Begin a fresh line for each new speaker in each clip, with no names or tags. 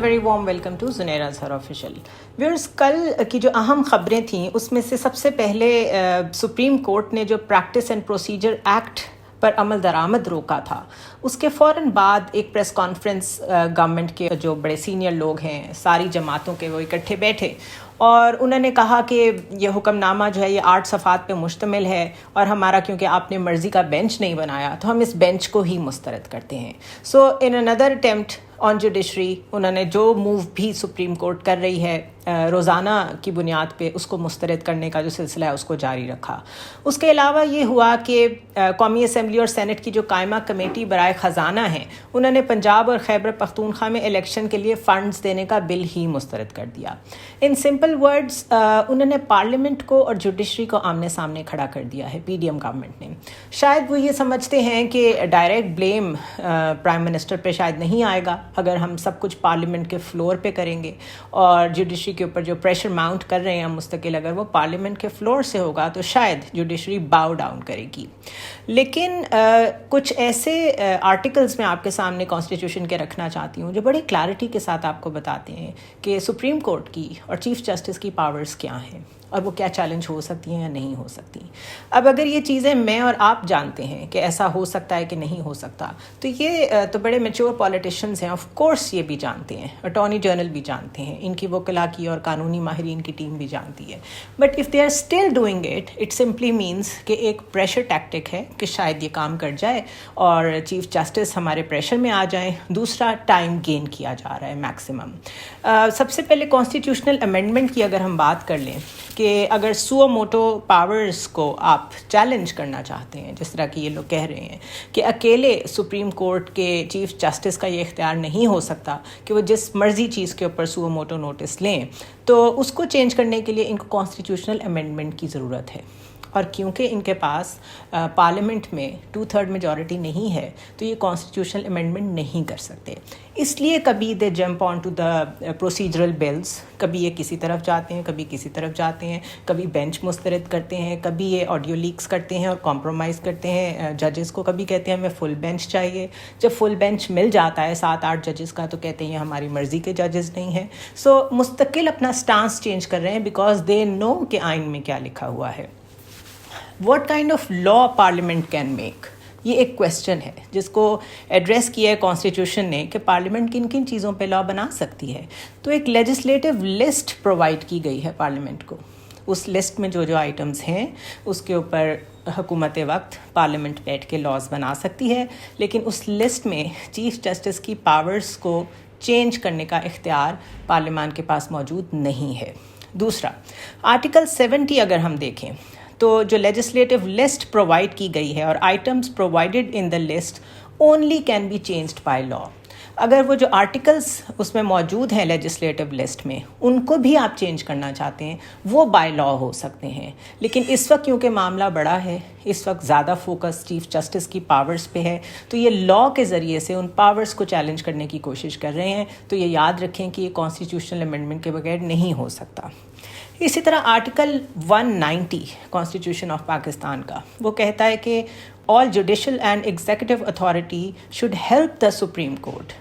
Very warm welcome to Zunair Azhar official viewers. کل کی جو اہم خبریں تھیں اس میں سے سب سے پہلے سپریم کورٹ نے جو پریکٹس اینڈ پروسیجر ایکٹ پر عمل درآمد روکا تھا، اس کے فوراً بعد ایک پریس کانفرنس گورنمنٹ کے جو بڑے سینئر لوگ ہیں ساری جماعتوں کے وہ اکٹھے بیٹھے اور انہوں نے کہا کہ یہ حکم نامہ جو ہے یہ 8 صفحات پہ مشتمل ہے اور ہمارا کیونکہ آپ نے مرضی کا بینچ نہیں بنایا تو ہم اس بینچ کو ہی مسترد کرتے ہیں. سو ان اندر اٹیمپٹ آن جوڈیشری انہوں نے جو موو بھی سپریم کورٹ کر رہی ہے روزانہ کی بنیاد پہ اس کو مسترد کرنے کا جو سلسلہ ہے اس کو جاری رکھا. اس کے علاوہ یہ ہوا کہ قومی اسمبلی اور سینٹ کی جو قائمہ کمیٹی برائے خزانہ ہیں انہوں نے پنجاب اور خیبر پختونخوا میں الیکشن کے لیے فنڈز دینے کا بل ہی مسترد کر دیا. ان سمپل ورڈز انہوں نے پارلیمنٹ کو اور جوڈیشری کو آمنے سامنے کھڑا کر دیا ہے پی ڈی ایم گورنمنٹ نے. شاید وہ یہ سمجھتے ہیں کہ ڈائریکٹ بلیم پرائم منسٹر پہ شاید نہیں آئے گا اگر ہم سب کچھ پارلیمنٹ کے فلور پہ کریں گے، اور جوڈیشری کے اوپر جو پریشر ماؤنٹ کر رہے ہیں مستقل اگر وہ پارلیمنٹ کے فلور سے ہوگا تو شاید جوڈیشری باؤ ڈاؤن کرے گی. لیکن کچھ ایسے آرٹیکلز میں آپ کے سامنے کانسٹیٹیوشن کے رکھنا چاہتی ہوں جو بڑی کلیئرٹی کے ساتھ آپ کو بتاتے ہیں کہ سپریم کورٹ کی اور چیف جسٹس کی پاورز کیا ہیں اور وہ کیا چیلنج ہو سکتی ہیں یا نہیں ہو سکتی. اب اگر یہ چیزیں میں اور آپ جانتے ہیں کہ ایسا ہو سکتا ہے کہ نہیں ہو سکتا تو یہ تو بڑے میچور پولیٹیشینز ہیں، آف کورس یہ بھی جانتے ہیں، اٹارنی جنرل بھی جانتے ہیں، ان کی وکلاء کی اور قانونی ماہرین کی ٹیم بھی جانتی ہے. But if they are still doing it simply means کہ ایک پریشر ٹیکٹک ہے کہ شاید یہ کام کر جائے اور چیف جسٹس ہمارے پریشر میں آ جائیں. دوسرا ٹائم گین کیا جا رہا ہے میکسیمم. سب سے پہلے کانسٹیٹیوشنل امینڈمنٹ کی اگر ہم بات کر لیں کہ اگر سو موٹو پاورز کو آپ چیلنج کرنا چاہتے ہیں، جس طرح کہ یہ لوگ کہہ رہے ہیں کہ اکیلے سپریم کورٹ کے چیف جسٹس کا یہ اختیار نہیں ہو سکتا کہ وہ جس مرضی چیز کے اوپر سو موٹو نوٹس لیں، تو اس کو چینج کرنے کے لیے ان کو کانسٹیٹیوشنل امینڈمنٹ کی ضرورت ہے. اور کیونکہ ان کے پاس پارلیمنٹ میں 2/3 میجورٹی نہیں ہے تو یہ کانسٹیٹیوشنل امینڈمنٹ نہیں کر سکتے. اس لیے کبھی they jump on to the procedural bills, کبھی یہ کسی طرف جاتے ہیں کبھی کسی طرف جاتے ہیں، کبھی بینچ مسترد کرتے ہیں، کبھی یہ آڈیو لیکس کرتے ہیں اور کمپرومائز کرتے ہیں ججز کو، کبھی کہتے ہیں ہمیں فل بینچ چاہیے. جب فل بینچ مل جاتا ہے 7-8 ججز کا تو کہتے ہیں یہ ہماری مرضی کے ججز نہیں ہیں. سو مستقل اپنا سٹانس چینج کر رہے ہیں بیکاز دے نو کہ آئین میں کیا لکھا ہوا ہے. What kind of law parliament can make, یہ ایک کویسچن ہے جس کو ایڈریس کیا ہے کانسٹیٹیوشن نے کہ پارلیمنٹ کن کن چیزوں پہ لا بنا سکتی ہے. تو ایک لیجسلیٹو لسٹ پرووائڈ کی گئی ہے پارلیمنٹ کو. اس لسٹ میں جو جو آئٹمز ہیں اس کے اوپر حکومت وقت پارلیمنٹ بیٹھ کے لاز بنا سکتی ہے، لیکن اس لسٹ میں چیف جسٹس کی پاورز کو چینج کرنے کا اختیار پارلیمان کے پاس موجود نہیں ہے. دوسرا آرٹیکل 70 اگر ہم دیکھیں تو جو لیجسلیٹو لسٹ پرووائڈ کی گئی ہے اور items provided in the list only can be changed by law. اگر وہ جو آرٹیکلس اس میں موجود ہیں لیجسلیٹو لسٹ میں ان کو بھی آپ چینج کرنا چاہتے ہیں وہ بائی لا ہو سکتے ہیں. لیکن اس وقت کیونکہ معاملہ بڑا ہے، اس وقت زیادہ فوکس چیف جسٹس کی پاورز پہ ہے تو یہ لا کے ذریعے سے ان پاورز کو چیلنج کرنے کی کوشش کر رہے ہیں. تو یہ یاد رکھیں کہ یہ کانسٹیٹیوشنل امینڈمنٹ کے بغیر نہیں ہو سکتا. اسی طرح آرٹیکل 190 کانسٹیٹیوشن آف پاکستان کا وہ کہتا ہے کہ all judicial and executive authority should help the Supreme Court.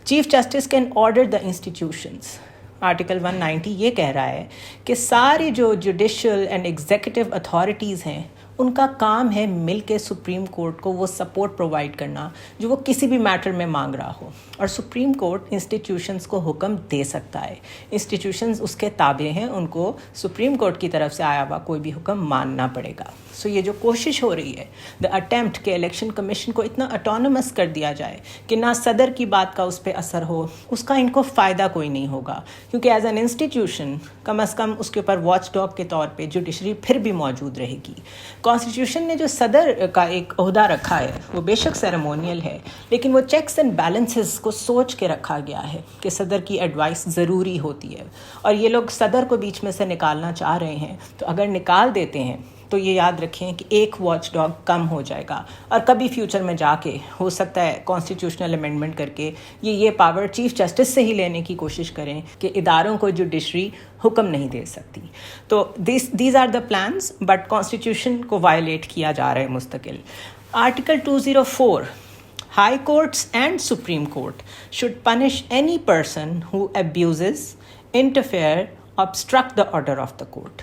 Chief Justice can order the institutions. Article 190 یہ کہہ رہا ہے کہ ساری جو جوڈیشل اینڈ ایگزیکٹو اتھارٹیز ہیں ان کا کام ہے مل کے سپریم کورٹ کو وہ سپورٹ پرووائڈ کرنا جو وہ کسی بھی میٹر میں مانگ رہا ہو. اور سپریم کورٹ انسٹیٹیوشنز کو حکم دے سکتا ہے، انسٹیٹیوشنز اس کے تابع ہیں، ان کو سپریم کورٹ کی طرف سے آیا ہوا کوئی بھی حکم ماننا پڑے گا. سو یہ جو کوشش ہو رہی ہے دا اٹیمپٹ کہ الیکشن کمیشن کو اتنا اٹانومس کر دیا جائے کہ نہ صدر کی بات کا اس پہ اثر ہو، اس کا ان کو فائدہ کوئی نہیں ہوگا. کیونکہ ایز این انسٹیٹیوشن کم از کم اس کے اوپر واچ ڈاگ کے طور پہ جوڈیشری پھر بھی موجود رہے گی. کانسٹیٹیوشن نے جو صدر کا ایک عہدہ رکھا ہے وہ بے شک سیریمونیل ہے، لیکن وہ چیکس اینڈ بیلنسز کو سوچ کے رکھا گیا ہے کہ صدر کی ایڈوائس ضروری ہوتی ہے. اور یہ لوگ صدر کو بیچ میں سے نکالنا چاہ رہے ہیں تو اگر نکال دیتے ہیں تو یہ یاد رکھیں کہ ایک واچ ڈاگ کم ہو جائے گا. اور کبھی فیوچر میں جا کے ہو سکتا ہے کانسٹیٹیوشنل امینڈمنٹ کر کے یہ پاور چیف جسٹس سے ہی لینے کی کوشش کریں کہ اداروں کو جوڈیشری حکم نہیں دے سکتی. تو these are the plans, but constitution کو وائلیٹ کیا جا رہا ہے مستقل. Article 204 High courts and Supreme Court should punish any person who abuses, interfere, obstruct the order of the court.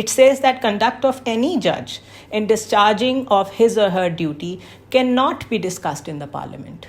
it says that conduct of any judge in discharging of his or her duty cannot be discussed in the parliament.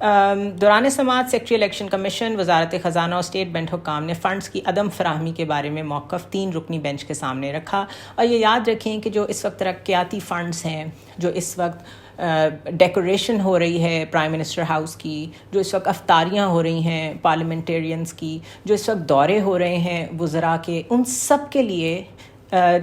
دوران سماعت secretary election commission, وزارت خزانہ اور state bank حکام نے funds کی عدم فراہمی کے بارے میں موقف 3 رکنی بینچ کے سامنے رکھا. اور یہ یاد رکھیں کہ جو اس وقت ترقیاتی فنڈز ہیں، جو اس وقت ڈیکوریشن ہو رہی ہے پرائم منسٹر ہاؤس کی، جو اس وقت افطاریاں ہو رہی ہیں پارلیمنٹیرینز کی، جو اس وقت دورے ہو رہے ہیں وزراء کے، ان سب کے لیے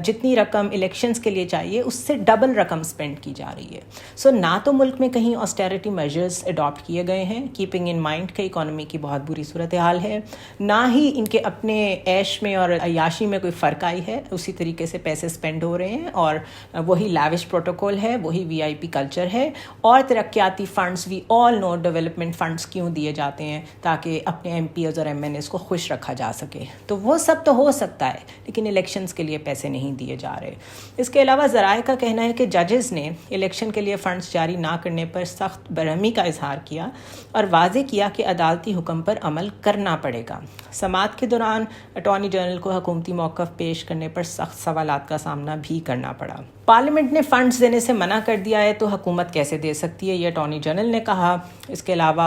جتنی رقم الیکشنز کے لیے چاہیے اس سے ڈبل رقم سپینڈ کی جا رہی ہے. سو نہ تو ملک میں کہیں آسٹیرٹی میجرز اڈاپٹ کیے گئے ہیں، کیپنگ ان مائنڈ کہ اکانومی کی بہت بری صورتحال ہے، نہ ہی ان کے اپنے عیش میں اور عیاشی میں کوئی فرق آئی ہے. اسی طریقے سے پیسے سپینڈ ہو رہے ہیں اور وہی لیوش پروٹوکول ہے، وہی VIP کلچر ہے. اور ترقیاتی فنڈز وی آل نو ڈیولپمنٹ فنڈز کیوں دیے جاتے ہیں، تاکہ اپنے MPs اور MNAs کو خوش رکھا جا سکے. تو وہ سب تو ہو سکتا ہے، لیکن الیکشنز کے لیے پیسے نہیں دیے جا رہے. اس کے علاوہ ذرائع کا کہنا ہے کہ ججز نے الیکشن کے لیے فنڈز جاری نہ کرنے پر سخت برہمی کا اظہار کیا اور واضح کیا کہ عدالتی حکم پر عمل کرنا پڑے گا. سماعت کے دوران اٹارنی جنرل کو حکومتی موقف پیش کرنے پر سخت سوالات کا سامنا بھی کرنا پڑا. پارلیمنٹ نے فنڈز دینے سے منع کر دیا ہے تو حکومت کیسے دے سکتی ہے، یہ اٹارنی جنرل نے کہا. اس کے علاوہ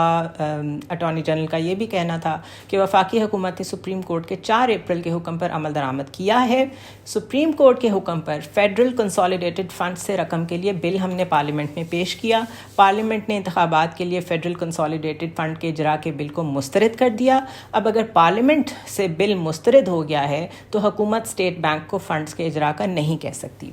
اٹارنی جنرل کا یہ بھی کہنا تھا کہ وفاقی حکومت نے سپریم کورٹ کے 4 اپریل کے حکم پر عمل درآمد کیا ہے. سپریم کورٹ کے حکم پر فیڈرل کنسالیڈیٹڈ فنڈ سے رقم کے لیے بل ہم نے پارلیمنٹ میں پیش کیا. پارلیمنٹ نے انتخابات کے لیے فیڈرل کنسالیڈیٹڈ فنڈ کے اجرا کے بل کو مسترد کر دیا. اب اگر پارلیمنٹ سے بل مسترد ہو گیا ہے تو حکومت اسٹیٹ بینک کو فنڈز کے اجرا کا نہیں کہہ سکتی.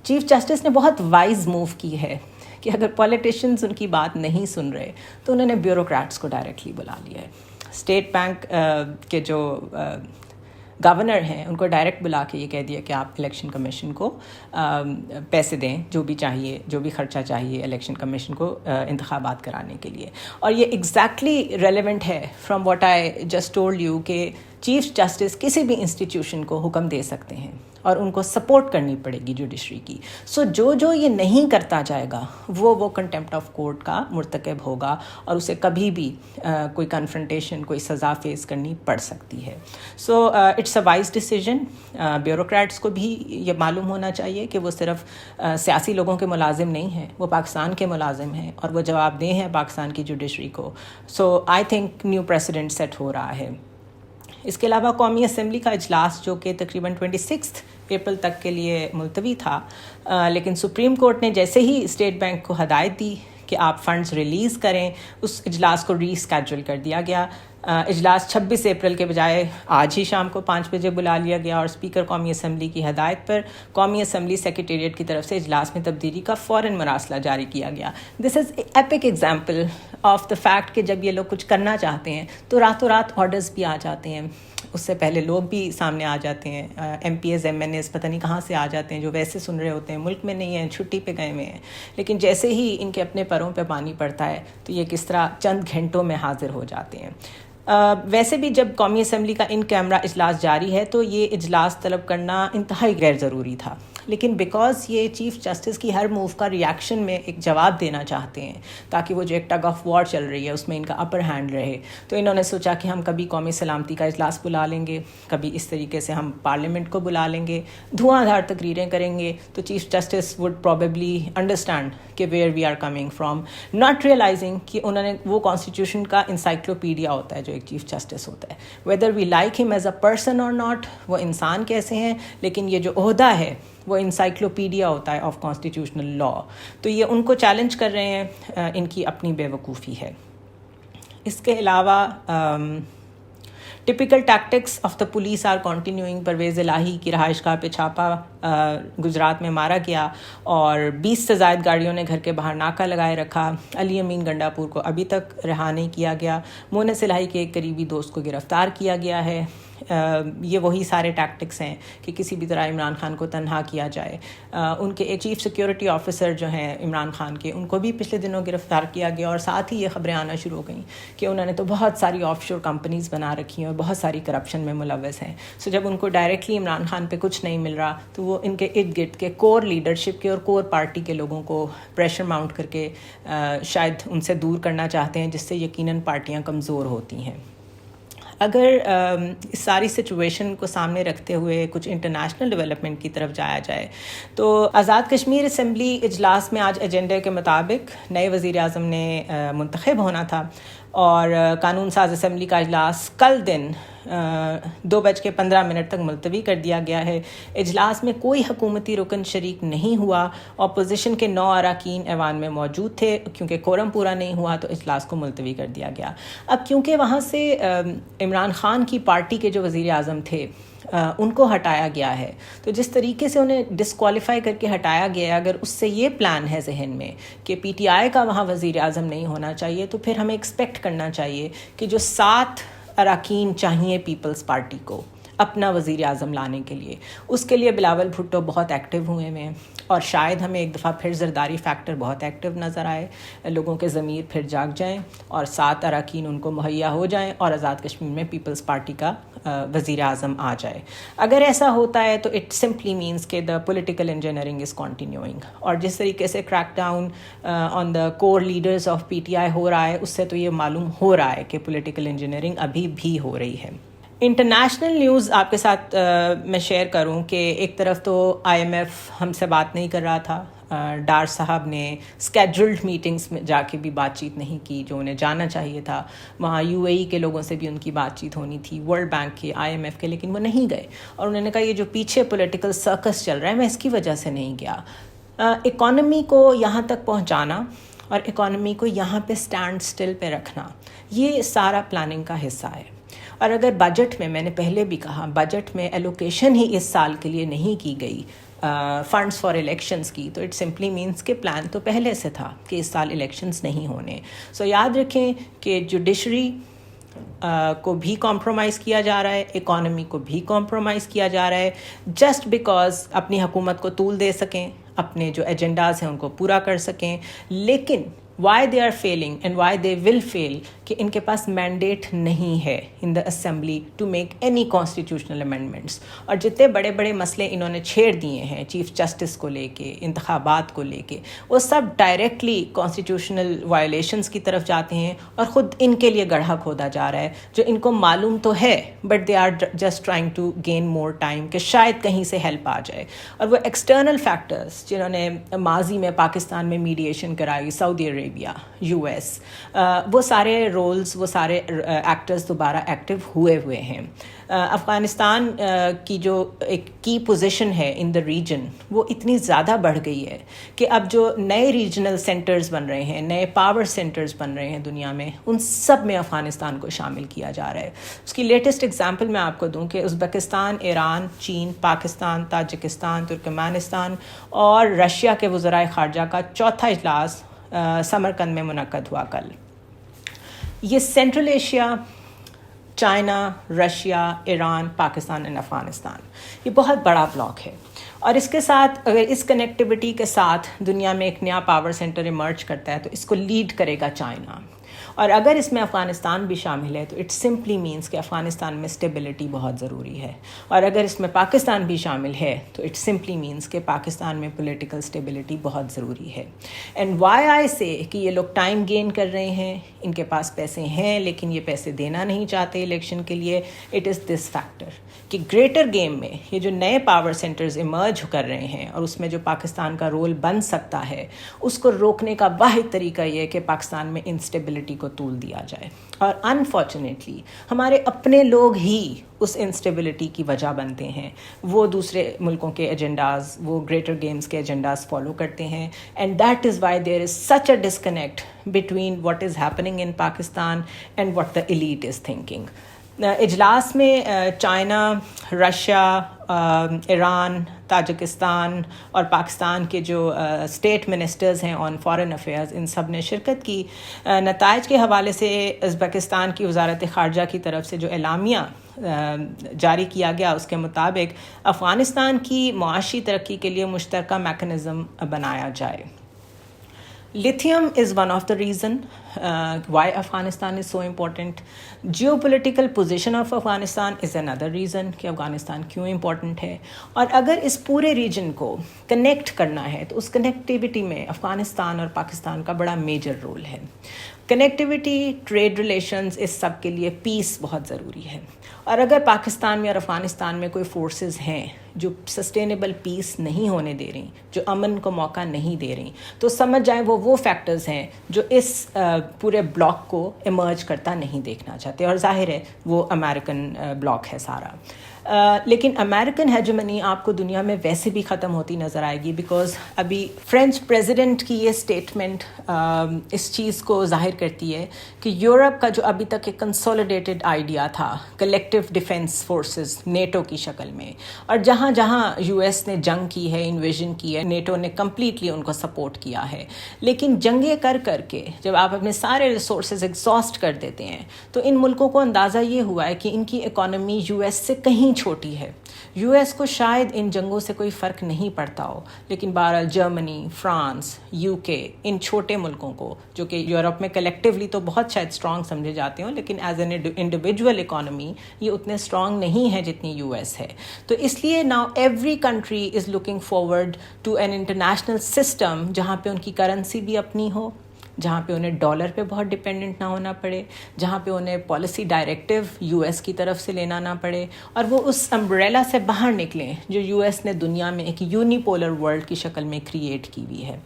چیف جسٹس نے بہت وائز موو کی ہے کہ اگر پولیٹیشنز ان کی بات نہیں سن رہے تو انہوں نے بیوروکریٹس کو ڈائریکٹلی بلا لیا ہے. اسٹیٹ بینک کے جو گورنر ہیں ان کو ڈائریکٹ بلا کے یہ کہہ دیا کہ آپ الیکشن کمیشن کو پیسے دیں، جو بھی چاہیے، جو بھی خرچہ چاہیے الیکشن کمیشن کو انتخابات کرانے کے لیے. اور یہ ایگزیکٹلی ریلیونٹ ہے from what I just told you کہ چیف جسٹس کسی بھی انسٹیٹیوشن کو حکم دے سکتے ہیں اور ان کو سپورٹ کرنی پڑے گی جوڈیشری کی. سو جو یہ نہیں کرتا جائے گا وہ کنٹمپٹ آف کورٹ کا مرتکب ہوگا اور اسے کبھی بھی کوئی کنفرنٹیشن، کوئی سزا فیس کرنی پڑ سکتی ہے. So it's a wise decision. Bureaucrats کو بھی یہ معلوم ہونا چاہیے کہ وہ صرف سیاسی لوگوں کے ملازم نہیں ہیں، وہ پاکستان کے ملازم ہیں اور وہ جواب دہ ہیں پاکستان کی جوڈیشری کو. So I think new president set ہو رہا ہے. اس کے علاوہ قومی اسمبلی کا اجلاس جو کہ تقریباً 26 اپریل تک کے لیے ملتوی تھا، لیکن سپریم کورٹ نے جیسے ہی اسٹیٹ بینک کو ہدایت دی کہ آپ فنڈز ریلیز کریں، اس اجلاس کو ری اسکیجول کر دیا گیا. اجلاس 26 اپریل کے بجائے آج ہی شام کو 5 بجے بلا لیا گیا اور اسپیکر قومی اسمبلی کی ہدایت پر قومی اسمبلی سیکریٹریٹ کی طرف سے اجلاس میں تبدیلی کا فوراً مراسلہ جاری کیا گیا. This is epic example of the fact کہ جب یہ لوگ کچھ کرنا چاہتے ہیں تو راتوں رات آرڈرز بھی آ جاتے ہیں. اس سے پہلے لوگ بھی سامنے آ جاتے ہیں، MPs MNAs پتہ نہیں کہاں سے آ جاتے ہیں، جو ویسے سن رہے ہوتے ہیں، ملک میں نہیں ہیں، چھٹی پہ گئے ہوئے ہیں، لیکن جیسے ہی ان کے اپنے پروں پہ پانی پڑتا ہے تو یہ کس طرح چند گھنٹوں میں حاضر ہو جاتے ہیں. ویسے بھی جب قومی اسمبلی کا ان کیمرہ اجلاس جاری ہے تو یہ اجلاس طلب کرنا انتہائی غیر ضروری تھا، لیکن بیکاز یہ چیف جسٹس کی ہر موو کا ریاکشن میں ایک جواب دینا چاہتے ہیں تاکہ وہ جو ایک ٹگ آف وار چل رہی ہے اس میں ان کا اپر ہینڈ رہے، تو انہوں نے سوچا کہ ہم کبھی قومی سلامتی کا اجلاس بلا لیں گے، کبھی اس طریقے سے ہم پارلیمنٹ کو بلا لیں گے، دھواں دھار تقریریں کریں گے. تو chief justice would probably understand کہ where we are coming from, not realizing کہ انہوں نے وہ کانسٹیٹیوشن کا انسائکلوپیڈیا ہوتا ہے جو ایک چیف جسٹس ہوتا ہے، ویدر وی لائک ہم ایز اے پرسن اور ناٹ، وہ انسان کیسے ہیں، لیکن یہ جو عہدہ ہے وہ انسائکلوپیڈیا ہوتا ہے آف کانسٹیٹیوشنل لا. تو یہ ان کو چیلنج کر رہے ہیں، ان کی اپنی بے وقوفی ہے. اس کے علاوہ typical tactics of the police are continuing. Pervez Elahi کی رہائش گاہ پہ چھاپا گجرات میں مارا گیا اور 20 سے زائد گاڑیوں نے گھر کے باہر ناکہ لگائے رکھا. علی امین گنڈاپور کو ابھی تک رہا نہیں کیا گیا. مونس الہی کے ایک قریبی دوست کو گرفتار کیا گیا ہے. یہ وہی سارے ٹیکٹکس ہیں کہ کسی بھی طرح عمران خان کو تنہا کیا جائے. ان کے ایک چیف سیکیورٹی آفیسر جو ہیں عمران خان کے، ان کو بھی پچھلے دنوں گرفتار کیا گیا اور ساتھ ہی یہ خبریں آنا شروع ہو گئیں کہ انہوں نے تو بہت ساری آف شور کمپنیز بنا رکھی ہیں اور بہت ساری کرپشن میں ملوث ہیں. سو جب ان کو ڈائریکٹلی عمران خان پہ کچھ نہیں مل رہا تو وہ ان کے ارد گرد کے کور لیڈرشپ کے اور کور پارٹی کے لوگوں کو پریشر ماؤنٹ کر کے شاید ان سے دور کرنا چاہتے ہیں، جس سے یقیناً پارٹیاں کمزور ہوتی ہیں. اگر اس ساری سچویشن کو سامنے رکھتے ہوئے کچھ انٹرنیشنل ڈیولپمنٹ کی طرف جایا جائے تو آزاد کشمیر اسمبلی اجلاس میں آج ایجنڈے کے مطابق نئے وزیر اعظم نے منتخب ہونا تھا، اور قانون ساز اسمبلی کا اجلاس کل دن 2:15 تک ملتوی کر دیا گیا ہے۔ اجلاس میں کوئی حکومتی رکن شریک نہیں ہوا، اپوزیشن کے 9 اراکین ایوان میں موجود تھے، کیونکہ کورم پورا نہیں ہوا تو اجلاس کو ملتوی کر دیا گیا۔ اب کیونکہ وہاں سے عمران خان کی پارٹی کے جو وزیر اعظم تھے ان کو ہٹایا گیا ہے، تو جس طریقے سے انہیں ڈسکوالیفائی کر کے ہٹایا گیا ہے، اگر اس سے یہ پلان ہے ذہن میں کہ پی ٹی آئی کا وہاں وزیر اعظم نہیں ہونا چاہیے، تو پھر ہمیں ایکسپیکٹ کرنا چاہیے کہ جو 7 اراکین چاہیے پیپلز پارٹی کو اپنا وزیر اعظم لانے کے لیے، اس کے لیے بلاول بھٹو بہت ایکٹیو ہوئے ہیں، اور شاید ہمیں ایک دفعہ پھر زرداری فیکٹر بہت ایکٹیو نظر آئے، لوگوں کے ضمیر پھر جاگ جائیں اور 7 اراکین ان کو مہیا ہو جائیں اور آزاد کشمیر میں پیپلز پارٹی کا وزیر اعظم آ جائے۔ اگر ایسا ہوتا ہے تو اٹ سمپلی مینس کہ the political engineering is continuing, اور جس طریقے سے crackdown on the core leaders of P T I ہو رہا ہے، اس سے تو یہ معلوم ہو رہا ہے کہ پولیٹیکل انجینئرنگ ابھی بھی ہو رہی ہے۔ انٹرنیشنل نیوز آپ کے ساتھ میں شیئر کروں کہ ایک طرف تو آئی ایم ایف ہم سے بات نہیں کر رہا تھا، ڈار صاحب نے اسکیڈولڈ میٹنگز میں جا کے بھی بات چیت نہیں کی جو انہیں جانا چاہیے تھا، وہاں یو اے ای کے لوگوں سے بھی ان کی بات چیت ہونی تھی، ورلڈ بینک کے، آئی ایم ایف کے، لیکن وہ نہیں گئے، اور انہوں نے کہا یہ جو پیچھے پولیٹیکل سرکس چل رہا ہے میں اس کی وجہ سے نہیں گیا۔ اکانومی کو یہاں تک پہنچانا اور اکانومی کو یہاں پہ اسٹینڈ اسٹل پہ رکھنا، یہ سارا پلاننگ کا حصہ ہے۔ اور اگر بجٹ میں نے پہلے بھی کہا، بجٹ میں ایلوکیشن ہی اس سال کے لیے نہیں کی گئی فنڈز فار الیکشنز کی، تو اٹ سمپلی مینس کہ پلان تو پہلے سے تھا کہ اس سال الیکشنز نہیں ہونے۔ سو یاد رکھیں کہ جوڈیشری کو بھی کمپرومائز کیا جا رہا ہے، اکانومی کو بھی کمپرومائز کیا جا رہا ہے، جسٹ بیکاز اپنی حکومت کو طول دے سکیں، اپنے جو ایجنڈاز ہیں ان کو پورا کر سکیں۔ لیکن why they are feeling and why they will feel کہ ان کے پاس مینڈیٹ نہیں ہے in the assembly to make any constitutional amendments, اور جتنے بڑے بڑے مسئلے انہوں نے چھیڑ دیے ہیں چیف جسٹس کو لے کے، انتخابات کو لے کے، وہ سب ڈائریکٹلی کانسٹیٹیوشنل وائلیشنس کی طرف جاتے ہیں، اور خود ان کے لیے گڑھا کھودا جا رہا ہے جو ان کو معلوم تو ہے، but they are just trying to gain more time کہ شاید کہیں سے ہیلپ آ جائے۔ اور وہ ایکسٹرنل فیکٹرز جنہوں نے ماضی میں پاکستان میں میڈیشن کرائی، سعودی عربیہ، یو ایس، وہ سارے رولز، وہ سارے ایکٹرز دوبارہ ایکٹیو ہوئے ہیں۔ افغانستان کی جو ایک کی پوزیشن ہے ان دا ریجن وہ اتنی زیادہ بڑھ گئی ہے کہ اب جو نئے ریجنل سینٹرز بن رہے ہیں، نئے پاور سینٹرز بن رہے ہیں دنیا میں، ان سب میں افغانستان کو شامل کیا جا رہا ہے۔ اس کی لیٹسٹ اگزامپل میں آپ کو دوں کہ ازبکستان، ایران، چین، پاکستان، تاجکستان، ترکمانستان اور رشیا کے وزرائے خارجہ کا 4تھا اجلاس سمرقند میں منعقد ہوا کل۔ یہ central Asia, China, Russia, Iran, Pakistan and Afghanistan, یہ بہت بڑا بلاک ہے، اور اس کے ساتھ اگر اس کنیکٹیوٹی کے ساتھ دنیا میں ایک نیا پاور سینٹر ایمرج کرتا ہے تو اس کو لیڈ کرے گا چائنا، اور اگر اس میں افغانستان بھی شامل ہے تو اٹ سمپلی مینس کہ افغانستان میں اسٹیبلٹی بہت ضروری ہے، اور اگر اس میں پاکستان بھی شامل ہے تو اٹ سمپلی مینس کہ پاکستان میں پولیٹیکل اسٹیبلٹی بہت ضروری ہے۔ اینڈ وائی آئی سے کہ یہ لوگ ٹائم گین کر رہے ہیں، ان کے پاس پیسے ہیں لیکن یہ پیسے دینا نہیں چاہتے الیکشن کے لیے، اٹ از دس فیکٹر کہ گریٹر گیم میں یہ جو نئے پاور سینٹرز ایمرج کر رہے ہیں اور اس میں جو پاکستان کا رول بن سکتا ہے، اس کو روکنے کا واحد طریقہ یہ ہے کہ پاکستان میں انسٹیبلٹی کو طول دیا جائے، اور انفارچونیٹلی ہمارے اپنے لوگ ہی اس انسٹیبلٹی کی وجہ بنتے ہیں، وہ دوسرے ملکوں کے ایجنڈاز، وہ گریٹر گیمز کے ایجنڈاز فالو کرتے ہیں، and that is why there is such a disconnect between what is happening in Pakistan and what the elite is thinking. اجلاس میں چائنا، رشیا، ایران، تاجکستان اور پاکستان کے جو اسٹیٹ منسٹرز ہیں آن فارن افیئرز، ان سب نے شرکت کی۔ نتائج کے حوالے سے ازبکستان کی وزارت خارجہ کی طرف سے جو اعلامیہ جاری کیا گیا اس کے مطابق افغانستان کی معاشی ترقی کے لیے مشترکہ میکنزم بنایا جائے۔ Lithium is one of the reason why Afghanistan is so important. Geopolitical position of Afghanistan is another reason کہ افغانستان کیوں امپورٹنٹ ہے، اور اگر اس پورے ریجن کو کنیکٹ کرنا ہے تو اس کنیکٹیوٹی میں افغانستان اور پاکستان کا بڑا میجر رول ہے۔ کنیکٹیوٹی، ٹریڈ ریلیشنز، اس سب کے لیے پیس بہت ضروری ہے. اور اگر پاکستان میں اور افغانستان میں کوئی فورسز ہیں جو سسٹینیبل پیس نہیں ہونے دے رہی، جو امن کو موقع نہیں دے رہی، تو سمجھ جائیں وہ فیکٹرز ہیں جو اس پورے بلاک کو ایمرج کرتا نہیں دیکھنا چاہتے. اور ظاہر ہے وہ امریکن بلاک ہے سارا. لیکن امریکن ہیجمنی آپ کو دنیا میں ویسے بھی ختم ہوتی نظر آئے گی، بیکاز ابھی فرینچ پریزیڈنٹ کی یہ اسٹیٹمنٹ اس چیز کو ظاہر کرتی ہے کہ یورپ کا جو ابھی تک ایک کنسولیڈیٹڈ آئیڈیا تھا کلیکٹیو ڈیفنس فورسز نیٹو کی شکل میں، اور جہاں جہاں یو ایس نے جنگ کی ہے، انویژن کی ہے، نیٹو نے کمپلیٹلی ان کو سپورٹ کیا ہے. لیکن جنگیں کر کے جب آپ اپنے سارے ریسورسز ایگزاسٹ کر دیتے ہیں تو ان ملکوں کو اندازہ یہ ہوا ہے کہ ان کی اکانومی یو ایس سے کہیں چھوٹی ہے. یو ایس کو شاید ان جنگوں سے کوئی فرق نہیں پڑتا ہو، لیکن بہرحال جرمنی، فرانس، یو کے، ان چھوٹے ملکوں کو جو کہ یورپ میں کلیکٹیولی تو بہت شاید اسٹرانگ سمجھے جاتے ہوں، لیکن ایز این انڈیویجول اکانومی یہ اتنے اسٹرانگ نہیں ہے جتنی یو ایس ہے. تو اس لیے now every country is looking forward to an international system جہاں پہ ان کی کرنسی بھی اپنی ہو، جہاں پہ انہیں ڈالر پہ بہت ڈپینڈنٹ نہ ہونا پڑے، جہاں پہ انہیں پالیسی ڈائریکٹیو یو ایس کی طرف سے لینا نہ پڑے، اور وہ اس امبریلا سے باہر نکلیں جو یو ایس نے دنیا میں ایک یونیپولر ورلڈ کی شکل میں کریٹ کی ہوئی ہے.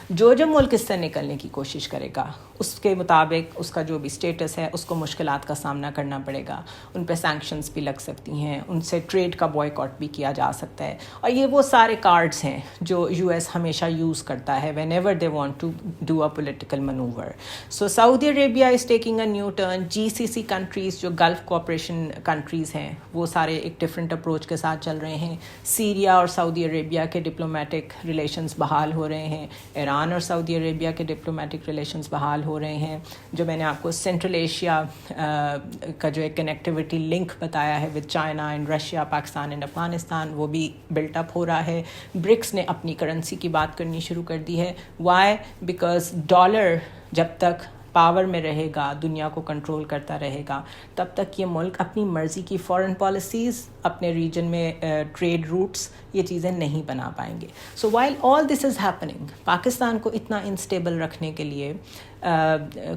جو ملک اس سے نکلنے کی کوشش کرے گا اس کے مطابق اس کا جو بھی اسٹیٹس ہے اس کو مشکلات کا سامنا کرنا پڑے گا. ان پہ سینکشنز بھی لگ سکتی ہیں، ان سے ٹریڈ کا بوائیکاٹ بھی کیا جا سکتا ہے، اور یہ وہ سارے کارڈز ہیں جو یو ایس ہمیشہ یوز کرتا ہے whenever they want to do a political maneuver. So Saudi Arabia is taking a new turn. GCC countries جو گلف کوآپریشن کنٹریز ہیں وہ سارے ایک ڈفرینٹ اپروچ کے ساتھ چل رہے ہیں. سیریا اور سعودی عربیہ کے ڈپلومیٹک ریلیشنز بحال ہو رہے ہیں. ایران اور سعودی عربیہ کے ڈپلومیٹک ریلیشنز بحال ہو رہے ہیں. جو میں نے آپ کو سینٹرل ایشیا کا جو ایک کنیکٹیوٹی لنک بتایا ہے with China and Russia, Pakistan and Afghanistan, وہ بھی بلٹ اپ ہو رہا ہے. برکس نے اپنی کرنسی کی بات کرنی شروع کر دی ہے. وائی؟ بیکاز ڈالر جب تک پاور میں رہے گا، دنیا کو کنٹرول کرتا رہے گا، تب تک یہ ملک اپنی مرضی کی فارن پالیسیز، اپنے ریجن میں ٹریڈ روٹس، یہ چیزیں نہیں بنا پائیں گے. So while all this is happening, Pakistan کو اتنا انسٹیبل رکھنے کے لیے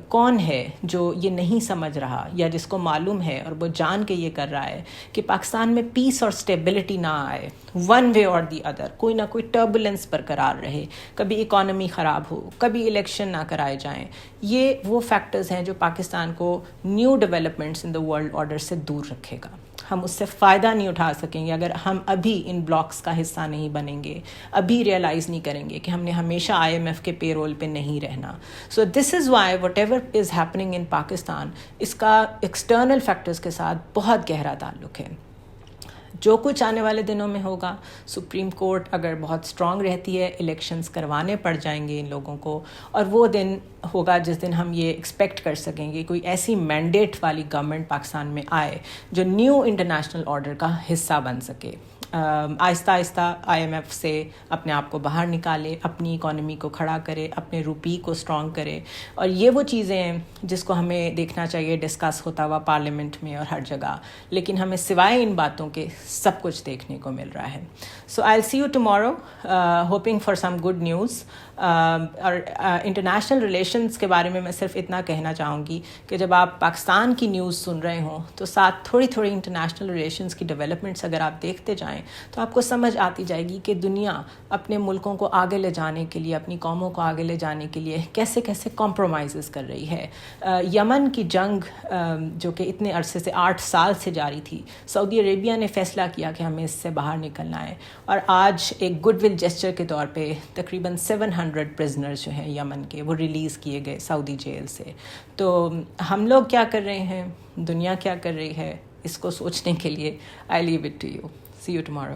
کون ہے جو یہ نہیں سمجھ رہا، یا جس کو معلوم ہے اور وہ جان کے یہ کر رہا ہے کہ پاکستان میں پیس اور اسٹیبلٹی نہ آئے، ون وے اور دی ادر، کوئی نہ کوئی ٹربولنس برقرار رہے، کبھی اکانومی خراب ہو، کبھی الیکشن نہ کرائے جائیں. یہ وہ فیکٹرز ہیں جو پاکستان کو new developments in the world order سے دور رکھے گا. ہم اس سے فائدہ نہیں اٹھا سکیں گے اگر ہم ابھی ان بلاکس کا حصہ نہیں بنیں گے، ابھی ریئلائز نہیں کریں گے کہ ہم نے ہمیشہ آئی ایم ایف کے پے رول پہ نہیں رہنا. So this is why whatever is happening in Pakistan, اس کا ایکسٹرنل فیکٹرز کے ساتھ بہت گہرا تعلق ہے. جو کچھ آنے والے دنوں میں ہوگا، سپریم کورٹ اگر بہت اسٹرانگ رہتی ہے، الیکشنز کروانے پڑ جائیں گے ان لوگوں کو، اور وہ دن ہوگا جس دن ہم یہ ایکسپیکٹ کر سکیں گے کوئی ایسی مینڈیٹ والی گورنمنٹ پاکستان میں آئے جو نیو انٹرنیشنل آرڈر کا حصہ بن سکے. آہستہ آہستہ آئی ایم ایف سے اپنے آپ کو باہر نکالے، اپنی اکانومی کو کھڑا کرے، اپنے روپی کو اسٹرانگ کرے. اور یہ وہ چیزیں ہیں جس کو ہمیں دیکھنا چاہیے ڈسکس ہوتا ہوا پارلیمنٹ میں اور ہر جگہ، لیکن ہمیں سوائے ان باتوں کے سب کچھ دیکھنے کو مل رہا ہے. So I see you tomorrow, hoping for some good news. اور انٹرنیشنل ریلیشنز کے بارے میں میں صرف اتنا کہنا چاہوں گی کہ جب آپ پاکستان کی نیوز سن رہے ہوں تو ساتھ تھوڑی تھوڑی انٹرنیشنل ریلیشنز کی ڈیولپمنٹس اگر آپ دیکھتے جائیں تو آپ کو سمجھ آتی جائے گی کہ دنیا اپنے ملکوں کو آگے لے جانے کے لیے، اپنی قوموں کو آگے لے جانے کے لیے کیسے کیسے کمپرومائزز کر رہی ہے. یمن کی جنگ جو کہ اتنے عرصے سے 8 سال سے جاری تھی، سعودی عربیہ نے فیصلہ کیا کہ ہمیں اس سے باہر نکلنا ہے، اور آج ایک گڈ ول جیسچر کے طور پہ تقریباً 700 پرزنرز جو ہیں یمن کے وہ ریلیز کیے گئے سعودی جیل سے. تو ہم لوگ کیا کر رہے ہیں، دنیا کیا کر رہی ہے، اس کو سوچنے کے لیے I leave it to you. See you tomorrow.